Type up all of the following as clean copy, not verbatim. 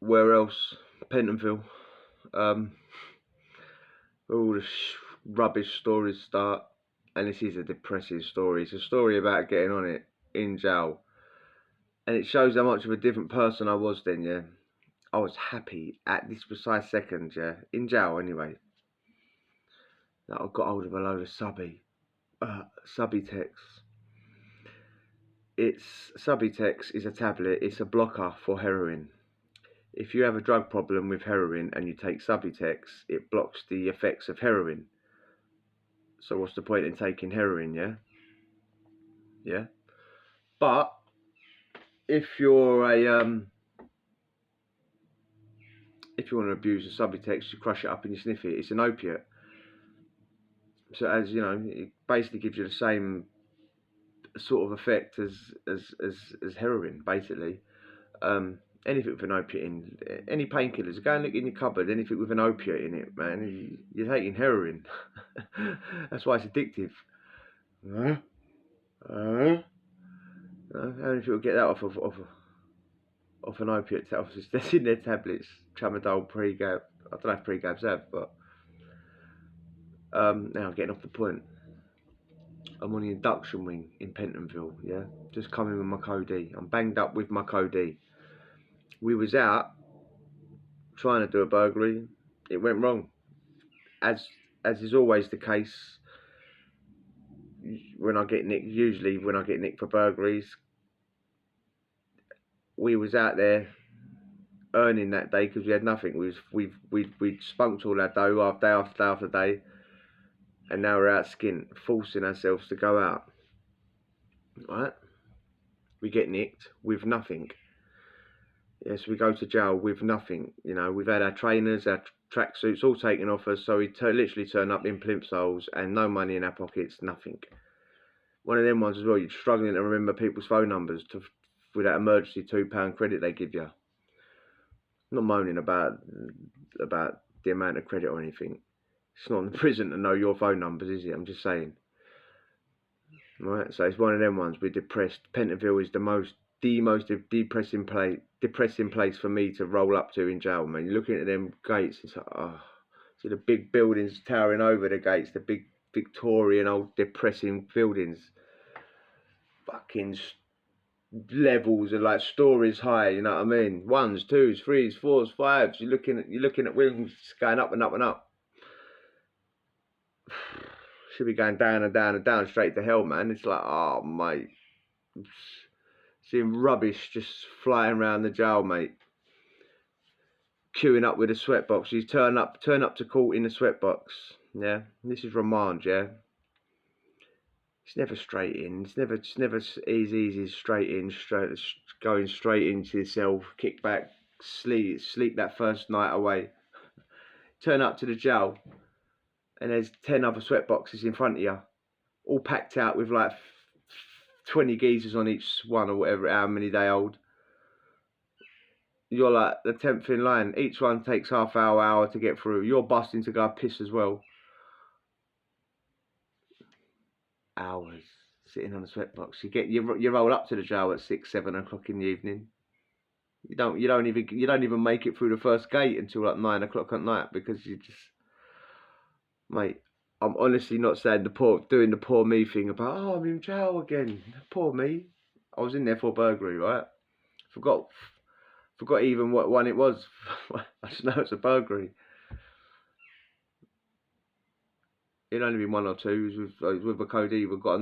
where else? Pentonville. Where all the rubbish stories start. And this is a depressing story. It's a story about getting on it in jail. And it shows how much of a different person I was then, yeah. I was happy at this precise second, yeah. In jail, anyway. That I got hold of a load of subutex. Subutex is a tablet. It's a blocker for heroin. If you have a drug problem with heroin and you take subutex, it blocks the effects of heroin. So what's the point in taking heroin, yeah? Yeah. But if you're if you want to abuse a subutex, you crush it up and you sniff it. It's an opiate. So as you know, it basically gives you the same sort of effect as heroin, basically. Anything with an opiate in, any painkillers, go and look in your cupboard, anything with an opiate in it, man, you're taking heroin. That's why it's addictive. How many people get that off an opiate? That's in their tablets, tramadol, pregab. I don't know if pregabs have, but now I'm getting off the point. I'm on the induction wing in Pentonville, yeah, just coming with my codeine. I'm banged up with my codeine. We was out trying to do a burglary. It went wrong, as is always the case when I get nicked. Usually when I get nicked for burglaries, we was out there earning that day because we had nothing. We'd spunked all our dough day after day, and now we're out skint, forcing ourselves to go out. Right? We get nicked with nothing. Yes, we go to jail with nothing. You know, we've had our trainers, our tracksuits all taken off us, so we literally turn up in plimsolls and no money in our pockets, nothing. One of them ones as well, you're struggling to remember people's phone numbers with that emergency £2 credit they give you. I'm not moaning about the amount of credit or anything. It's not in the prison to know your phone numbers, is it? I'm just saying. Right, so it's one of them ones. We're depressed. Pentonville is the most depressing place for me to roll up to in jail, man. You're looking at them gates, it's like, oh, see the big buildings towering over the gates, the big Victorian old depressing buildings, fucking levels are like stories high, you know what I mean? 1s, 2s, 3s, 4s, 5s. You're looking at wings going up and up and up. Should be going down and down and down straight to hell, man. It's like, oh mate, seeing rubbish just flying around the jail, mate. Queuing up with a sweatbox. You turn up to court in a sweatbox. Yeah, this is remand. Yeah, it's never straight in. It's never as easy as going straight into yourself. Kick back, sleep that first night away. Turn up to the jail, and there's 10 other sweatboxes in front of you, all packed out with like 20 geezers on each one or whatever, how many they hold. You're like the 10th in line. Each one takes half hour to get through. You're busting to go piss as well. Hours sitting on a sweatbox. You roll up to the jail at 6, 7 o'clock in the evening. You don't even make it through the first gate until like 9 o'clock at night because you just, mate. I'm honestly not saying doing the poor me thing about, oh, I'm in jail again. Poor me. I was in there for burglary, right? Forgot even what one it was. I just know it's a burglary. It'd only been 1 or 2. It was with a codeine. I got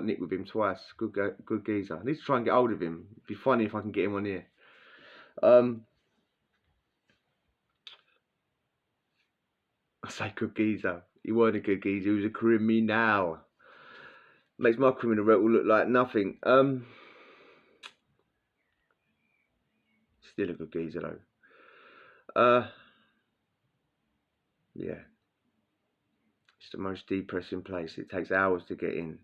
nicked with him twice. Good geezer. I need to try and get hold of him. It'd be funny if I can get him on here. I say good geezer. He wasn't a good geezer. He was a criminal. Makes my criminal record look like nothing. Still a good geezer though. Yeah. It's the most depressing place. It takes hours to get in.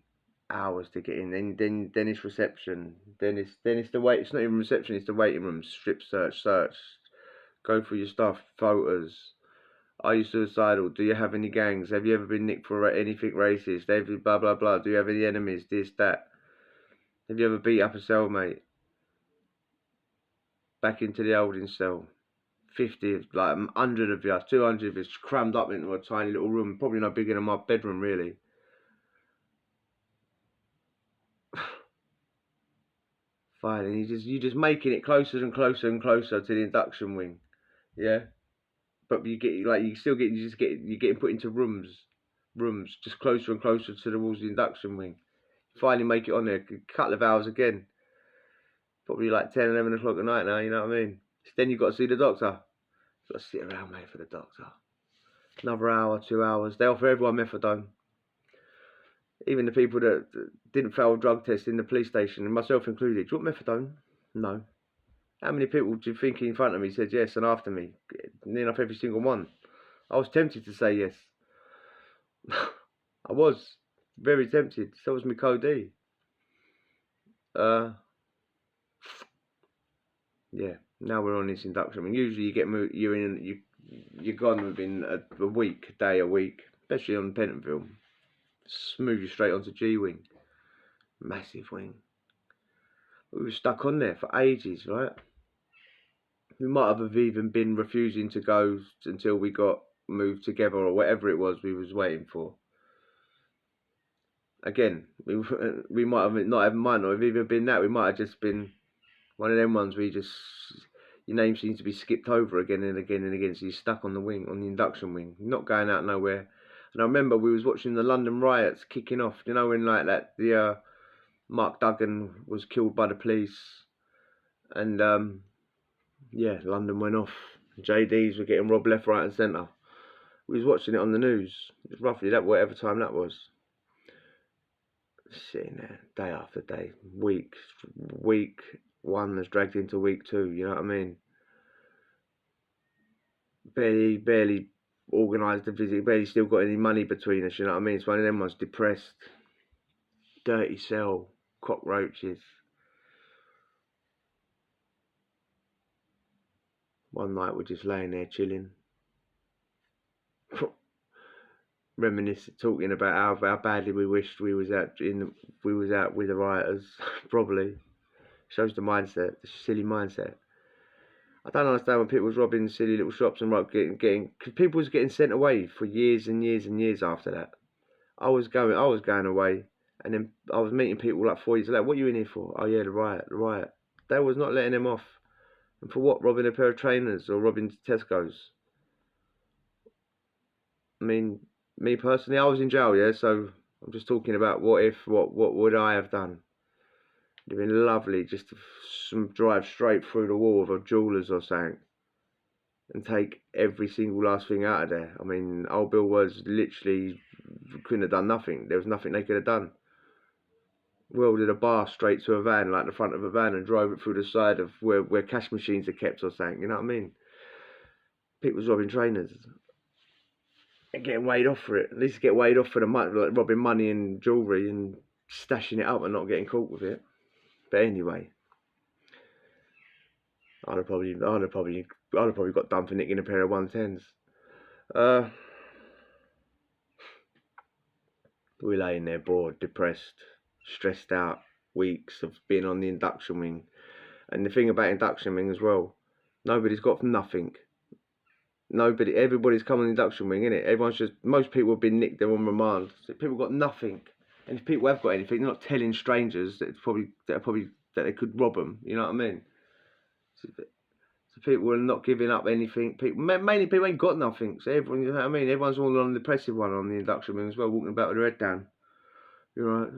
Then it's reception. Then it's the wait. It's not even reception. It's the waiting room. Strip search. Go through your stuff. Photos. Are you suicidal? Do you have any gangs? Have you ever been nicked for anything racist? Blah blah blah. Do you have any enemies? This that. Have you ever beat up a cellmate? back into the holding cell. 50, like 100 of us, 200 of us crammed up into a tiny little room, probably no bigger than my bedroom really. Fine, and you're just making it closer and closer and closer to the induction wing, yeah. But you just you're getting put into rooms just closer and closer towards the induction wing. Finally make it on there, a couple of hours again, probably like 10, 11 o'clock at night now. You know what I mean? Then you've got to see the doctor. You've got to sit around, mate, for the doctor. Another hour, 2 hours. They offer everyone methadone. Even the people that didn't fail drug tests in the police station, and myself included. Do you want methadone? No. How many people do you think in front of me said yes and after me? Near enough every single one. I was tempted to say yes. I was very tempted. So was my Cody. Yeah. Now we're on this induction. I mean, usually you're gone within a week, a week, especially on Pentonville. Smooth you straight onto G wing. Massive wing. We were stuck on there for ages, right? We might have even been refusing to go until we got moved together or whatever it was we was waiting for. Again, we might not have even been that. We might have just been one of them ones where your name seems to be skipped over again and again and again. So you're stuck on the wing, on the induction wing, not going out nowhere. And I remember we was watching the London riots kicking off. You know, when like that the Mark Duggan was killed by the police, and yeah, London went off. JDs were getting robbed left, right, and centre. We was watching it on the news. It was roughly that whatever time that was. Sitting there day after day, week one has dragged into week two. You know what I mean? Barely organised the visit. Barely still got any money between us. You know what I mean? It's one of them ones. Depressed, dirty cell, cockroaches. One night we're just laying there chilling, reminiscing, talking about how badly we wished we was out with the rioters. Probably shows the mindset, the silly mindset. I don't understand when people was robbing silly little shops and getting because people was getting sent away for years and years and years after that. I was going away, and then I was meeting people like 4 years later. What are you in here for? Oh yeah, the riot. They was not letting them off. And for what? Robbing a pair of trainers or robbing Tesco's? I mean, me personally, I was in jail, yeah, so I'm just talking about what would I have done? It'd have been lovely just to drive straight through the wall of a jeweller's or something and take every single last thing out of there. I mean, old Bill was literally couldn't have done nothing. There was nothing they could have done. Welded a bar straight to a van, like the front of a van, and drove it through the side of where cash machines are kept or something. You know what I mean? People was robbing trainers and getting weighed off for it. At least get weighed off for the money, like robbing money and jewellery and stashing it up and not getting caught with it. But anyway, I'd have probably got done for nicking a pair of 110s. We're laying there bored, depressed, stressed out, weeks of being on the induction wing. And the thing about induction wing as well, nobody's got nothing. Everybody's come on the induction wing, innit? Most people have been nicked, they're on remand. So people got nothing. And if people have got anything, they're not telling strangers that they could rob them. You know what I mean? So people are not giving up anything. Mainly people ain't got nothing. So everyone, you know what I mean? Everyone's all on the depressive one on the induction wing as well, walking about with their head down. You're right,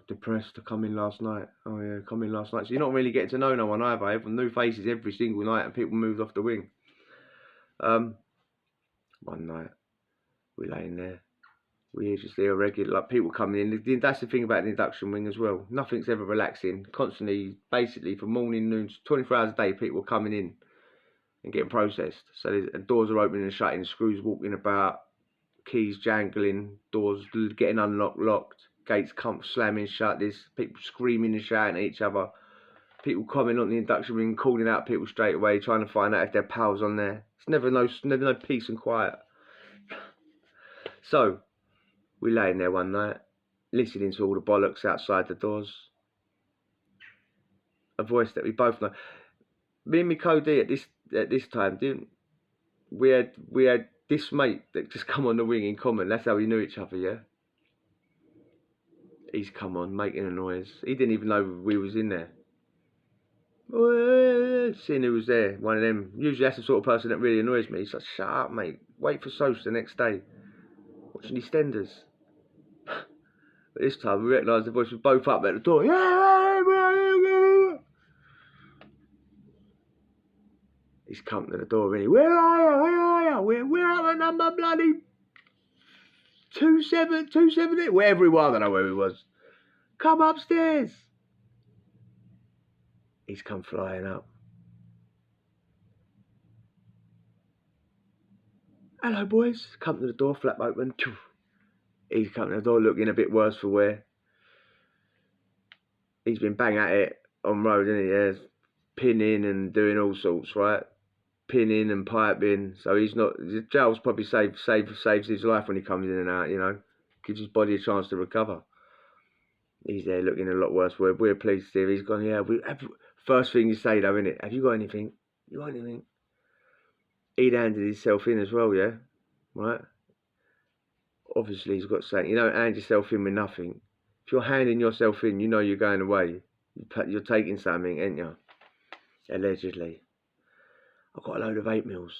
depressed. I come in last night. Oh yeah, come in last night. So you're not really getting to know no one either. Everyone, new faces every single night, and people moved off the wing. One night we're laying there. We just hear regular, like people coming in. That's the thing about the induction wing as well. Nothing's ever relaxing. Constantly, basically, from morning, noon, 24 hours a day, people are coming in and getting processed. So the doors are opening and shutting, screws walking about, keys jangling, doors getting unlocked, locked, gates slamming shut. There's people screaming and shouting at each other. People coming on the induction wing, calling out people straight away, trying to find out if their pals on there. It's never no peace and quiet. So we're laying there one night, listening to all the bollocks outside the doors. A voice that we both know. Me and my co-D at this time didn't we had this mate that just come on the wing in common. That's how we knew each other. Yeah, he's come on making a noise. He didn't even know we was in there. Seeing who was there, one of them. Usually that's the sort of person that really annoys me. He's like, shut up, mate. Wait for Soch the next day. Watching EastEnders. But this time we recognised the voice. We were both up at the door. He's come to the door really. Where are you? Where are you? We're up at number bloody 278. Wherever he was, I don't know where he was. Come upstairs. He's come flying up. Hello, boys. Come to the door, flap open. He's come to the door looking a bit worse for wear. He's been bang at it on road, isn't he? Yeah, pinning and doing all sorts, right? Pinning and piping. So he's not. The jail's probably saves his life when he comes in and out. You know, gives his body a chance to recover. He's there looking a lot worse. We're pleased to see him. He's gone. Yeah. First thing you say though, innit? Have you got anything? You got anything? He'd handed himself in as well, yeah. Right. Obviously, he's got something. You don't hand yourself in with nothing. If you're handing yourself in, you know you're going away. You're taking something, ain't you? Allegedly. I've got a load of 8mm.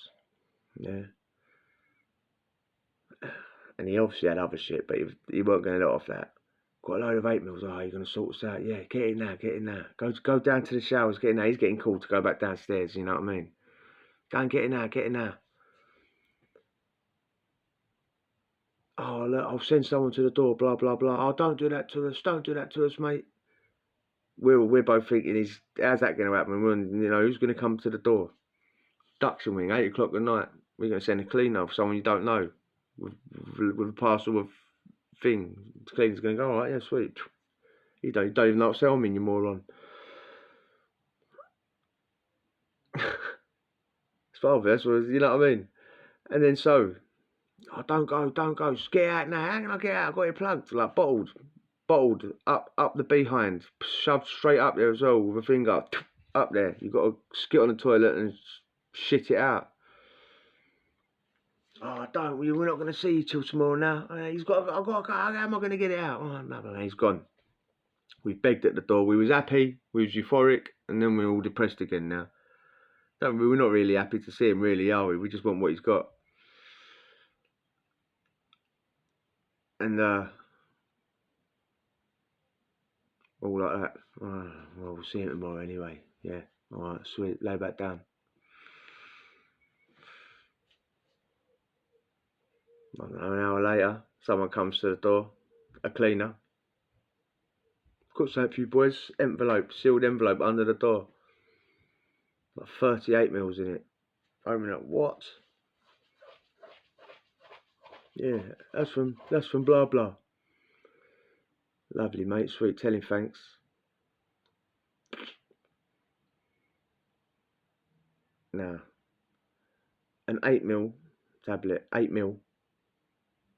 Yeah. And he obviously had other shit, but he weren't going to let off that. Got a load of 8mm. Oh, you're going to sort us out? Yeah, get in now, get in now. Go down to the showers, get in now. He's getting called to go back downstairs, you know what I mean? Go and get in now, get in now. Oh, look, I'll send someone to the door, blah, blah, blah. Oh, don't do that to us, mate. We're both thinking, how's that going to happen? You know, who's going to come to the door? Induction wing, 8 o'clock at night. We're going to send a cleaner for someone you don't know with a parcel of thing. The cleaner's going to go, all right, yeah, sweet. You don't even know what cell I'm in, you moron. It's father, you know what I mean? And then so, oh, don't go, just get out now. How can I get out? I've got it plugged, like bottled up the behind, shoved straight up there as well with a finger up there. You've got to skit on the toilet and shit it out. Oh, we're not going to see you till tomorrow now. I've got to go. How am I going to get it out? Oh, no, he's gone. We begged at the door. We was happy, we was euphoric, and then we're all depressed again now. We're not really happy to see him, really, are we? We just want what he's got. And all like that. Oh, well, we'll see him tomorrow anyway. Yeah, all right, sweet. Lay back down. I don't know, an hour later, someone comes to the door, a cleaner. Got something for you boys. Envelope, sealed envelope under the door. Like 38mm in it. Open up. What? Yeah, that's from blah blah. Lovely, mate. Sweet. Tell him thanks. Now, an 8mm tablet. 8mm.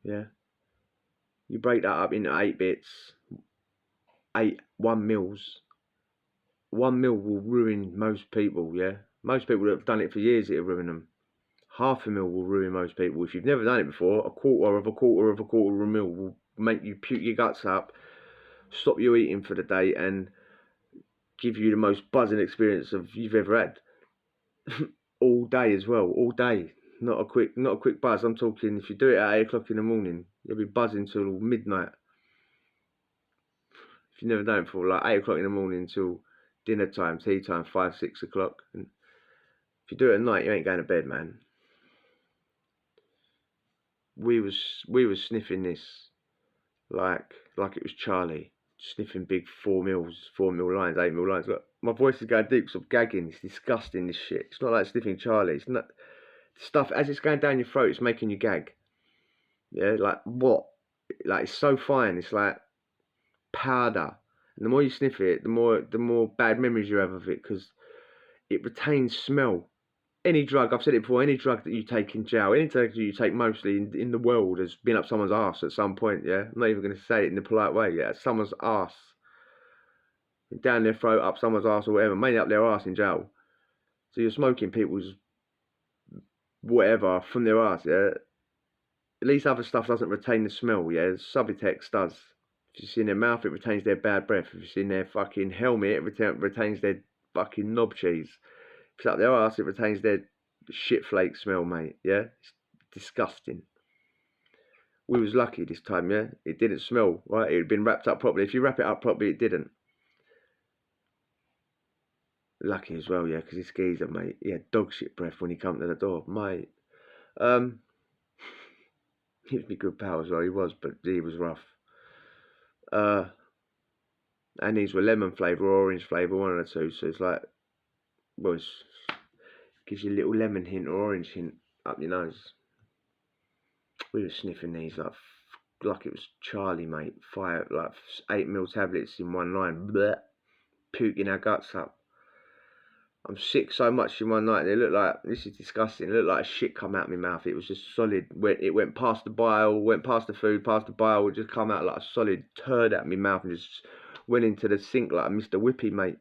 Yeah. You break that up into 8 bits. 1 mils. 1 mil will ruin most people, yeah? Most people that have done it for years, it'll ruin them. 1/2 mil will ruin most people. If you've never done it before, a quarter of a mil will make you puke your guts up, stop you eating for the day, and give you the most buzzing experience you've ever had. All day as well, all day. Not a quick buzz. I'm talking, if you do it at 8 o'clock in the morning, you'll be buzzing till midnight. If you've never done it before, like 8 o'clock in the morning till dinner time, tea time, 5, 6 o'clock. And if you do it at night, you ain't going to bed, man. We was sniffing this like it was Charlie, sniffing big 4mm lines, 8mm lines. Look, my voice is going deep, so I'm gagging. It's disgusting, this shit. It's not like sniffing Charlie. It's not stuff as it's going down your throat. It's making you gag. Yeah, like what? Like it's so fine. It's like powder. And the more you sniff it, the more bad memories you have of it, because it retains smell. Any drug, I've said it before, any drug that you take in jail, any drug that you take mostly in the world has been up someone's arse at some point, yeah? I'm not even going to say it in a polite way, yeah? Someone's arse. Down their throat, up someone's arse or whatever, mainly up their arse in jail. So you're smoking people's whatever from their ass, yeah. At least other stuff doesn't retain the smell, yeah. Subutex does. If it's in their mouth, it retains their bad breath. If it's in their fucking helmet, it retains their fucking knob cheese. If it's up their ass, it retains their shit flake smell, mate. Yeah, it's disgusting. We was lucky this time, yeah. It didn't smell, right? It had been wrapped up properly. If you wrap it up properly, it didn't. Lucky as well, yeah, because this geezer, mate, he had dog shit breath when he come to the door, mate. He was me good pal as well. He was, but he was rough. And these were lemon flavour or orange flavour, one of the two. So it's like, well, it gives you a little lemon hint or orange hint up your nose. We were sniffing these like it was Charlie, mate. 8 mil tablets in one line, bleh, puking our guts up. I'm sick so much in one night. They look like, this is disgusting. It looked like shit come out of my mouth. It was just solid. It went past the bile, went past the food, past the bile, would just come out like a solid turd out of my mouth and just went into the sink like Mr. Whippy, mate.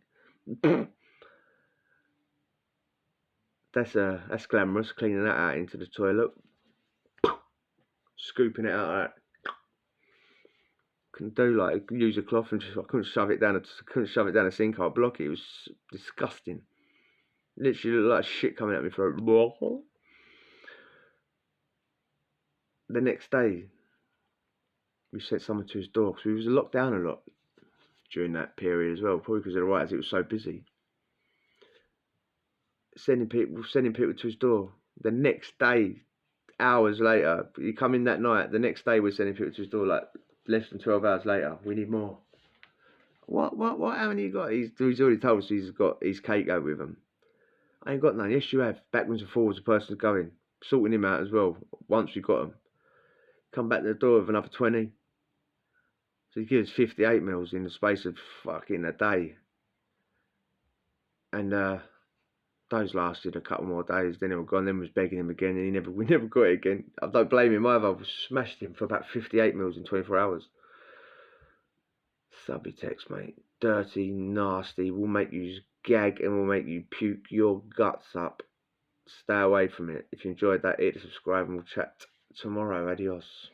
That's glamorous, cleaning that out into the toilet. Scooping it out like that. Couldn't do like use a cloth and just I couldn't shove it down a sink or block it. It was disgusting. Literally looked like shit coming at me throat. The next day, we sent someone to his door because we was locked down a lot during that period as well, probably because of the riots. It was so busy. Sending people to his door. The next day, hours later, he come in that night. The next day, we're sending people to his door like less than 12 hours later. We need more. What? How many you got? He's already told us he's got his cake out with him. I ain't got none. Yes, you have. Backwards and forwards, the person's going. Sorting him out as well. Once we got him. Come back to the door with another 20. So he gives 58 mils in the space of fucking a day. And those lasted a couple more days. Then they were gone. Then we was begging him again, and we never got it again. I don't blame him either. I smashed him for about 58 mils in 24 hours. Subutex, mate. Dirty, nasty. Will make you gag and will make you puke your guts up. Stay away from it. If you enjoyed that, hit subscribe and we'll chat tomorrow. Adios.